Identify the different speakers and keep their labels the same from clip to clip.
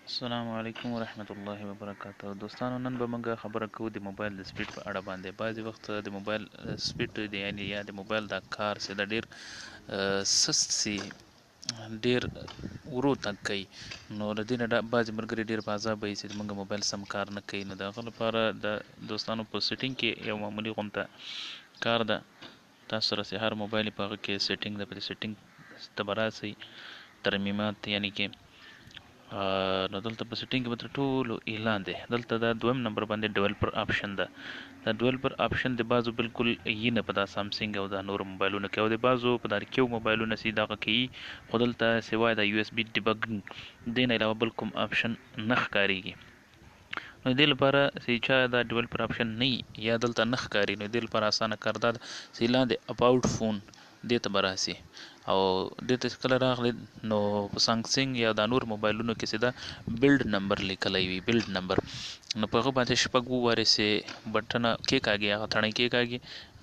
Speaker 1: السلام علیکم ورحمت الله وبرکاته. دوستانو نن به موږ خبره کوو د موبایل د سپیډ په اړه باندې. بعضې وخت د موبایل سپیډ دی یعنی یا د موبایل دا کار چې د ډیر سست سي ډیر ورو تګ کوي، نو د دې نه بعضې ملګري ډیر په عذاب وي چې موږ موبایل سم کار نه کوي. نو د هغه لپاره د دوستانو په سیټینګ کې یو معمولي غونته کار ده. تاسو سره چې هر موبایل په هغه کې سیټینګ ده، په سیټینګ ته به راسئ ترمیمات یعنی کې نو دلته په سیټینګ کې به تر ټولو اعلان دی. دلته دا دویم نمبر باندې ډیولپر آپشن ده. دا ډیولپر آپشن د بعضو بالکل یې نه په دا سامسنګ او دا نور موبایلونو کې، او د بعضو په دا کیو موبایلونو سي دغه کوي، خو دلته سوای د یو اس بي ډیبګینګ دین علاوه بل کوم آپشن نه ښکاریږي. نو دې لپاره چې چا دا ډیولپر آپشن نه یا دلته نه ښکاري، نو دې لپاره اسانه کار دا چې لاندې اباوټ فون دې ته به راسي، او دې ته چې کله راغلی نو په سامسنګ یا دا نور موبایلونو کې چې دا بلډ نمبر لیکلی وي، بلډ نمبر، نو په هغه باندې شپږ ووارې چې بټنه کېکاږي، هغه تڼۍ کېکاږي،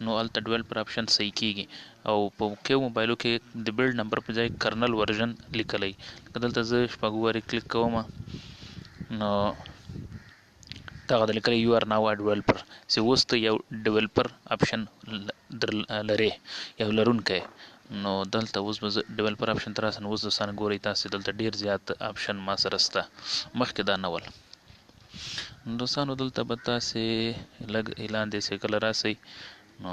Speaker 1: نو هلته ډیولپر آپشن صحیح کېږي. او په کیو موبایلو کې د بلډ نمبر په ځای کرنل ورژن لیکلی. که دلته زه شپږ ووارې کلیک کوم، نو دغه د لیکلی یو آر ناو ا ډیولپر، چې اوس ته یو ډیولپر آپشن لرې، یو لرونکی، نو دلته اوس به زه ډیولپر آپشن ته راسم. اوس دوستانو ګورئ تاسې دلته ډیر زیات آپشن ما سره شته، مخکې دا نه ول. دوستانو دلته به تاسې لږ اعلان دی چې کله راسئ، نو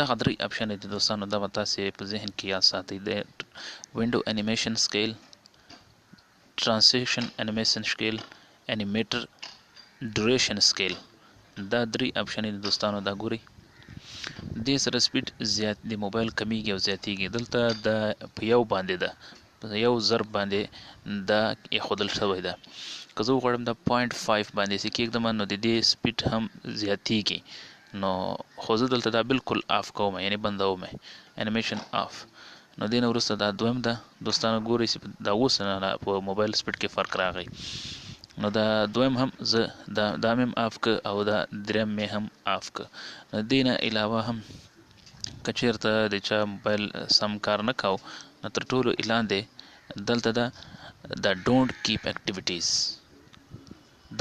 Speaker 1: دغه درې آپشن دي دوستانو، دا به تاسې په ذهن کې یاد ساتئ. د وینډو انیمیشن سکیل، ترانزیشن انیمیشن سکیل، انیمیټر ډوریشن سکیل، دا درې آپشن دي دوستانو. دا ګورئ دې سره سپیډ زیات د موبایل کمیږي او زیاتیږي. دلته د په یو باندې ده، په یو ضرب باندې دا ایښودل شوی ده. که زه وغواړم دا 0.5 باندې چې کېږدم، نو د دې سپیډ هم زیاتیږي. نو خو زه دلته دا بالکل آف کوم، یعنی بندوم انیمیشن آف. نو دې نه وروسته دا دویم ده دوستانو. ګورئ چې دا اوس نه په موبایل سپیډ کې فرق راغی. نو دا دویم هم زه دا مې هم آف که او دا دریم مې هم آف که. نو دې نه علاوه هم که چېرته د چا موبایل سم کار نه کاو، نو تر ټولو اعلان دی دلته دا ډونټ کیپ اکټیویټیز.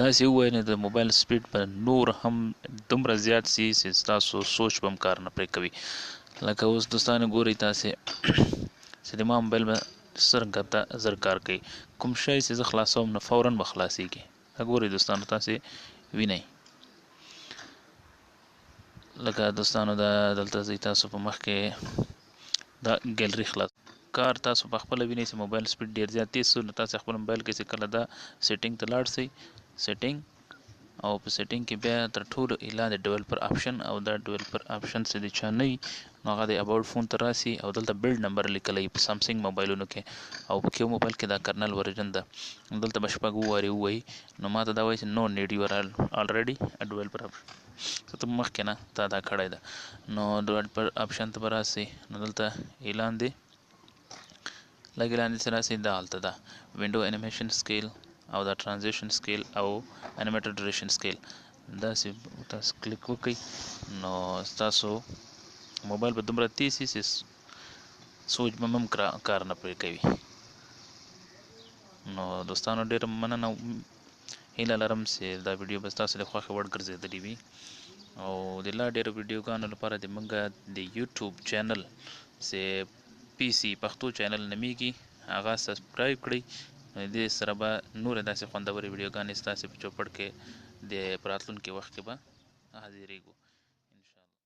Speaker 1: داسې ووایي نو د موبایل سپیډ به نور هم دومره زیات سي چې ستاسو سوچ به هم کار نه پرې کوي. لکه اوس دوستانو ګورئ تاسې چې د ما موبایل به څرنګه دا زر کار کوي. کوم شی چې زه خلاصوم نو فورا به خلاصیږي. دا ګورئ دوستانو تاسې وینئ. لکه دوستانو دا دلته ځئ تاسو په مخ کې دا ګیلري خلاص کار تاسو په خپله وینئ چې موبایل سپیډ ډېر زیات تیز شو. نو تاسې خپل موبایل کې چې کله دا سیټینګ ته لاړ شئ، سیټینګ، او په سیټینګ کې بیا تر ټولو اعلان د ډیولپر آپشن، او دا ډیولپر آپشن چې د چا نه وي نو هغه د اباوټ فون ته راسي، او دلته بلډ نمبر لیکلی په سامسنګ موبایلونو کې، او په کیو موبایل کې دا کرنل ورژن ده. دلته به شپږ ووارې ووایي، نو ما ته دا وایي چې نو نیډ یو آر آلریډي ا ډیولپر آپشن، څه ته مخکې نه تا دا کړی ده. نو ډیولپر آپشن ته به راسئ، نو دلته اعلان دی، لږ اعلان دی چې راسئ، دا هلته ده وینډو انیمیشن سکیل او دا ترانزیشن سکیل او انیمیټر ډوریشن سکیل. داسې تاسو کلیک وکړئ، نو ستاسو موبایل به دومره تیز شي چې سوچ به هم کار نه پرې کوي. نو دوستانو ډېره مننه، هیله لرم چې دا ویډیو به ستاسو د خوښې وړ ګرځېدلې وي، او د لا ډېرو ویډیوګانو لپاره د موږ د یوټیوب چینل چې پی سی پښتو چینل نومیږي هغه سبسکرایب کړئ. دې سره به نورې داسې خوندورې ویډیوګانې ستاسې په چوپړ کې د په راتلونکي وخت کې به حاضرېږو.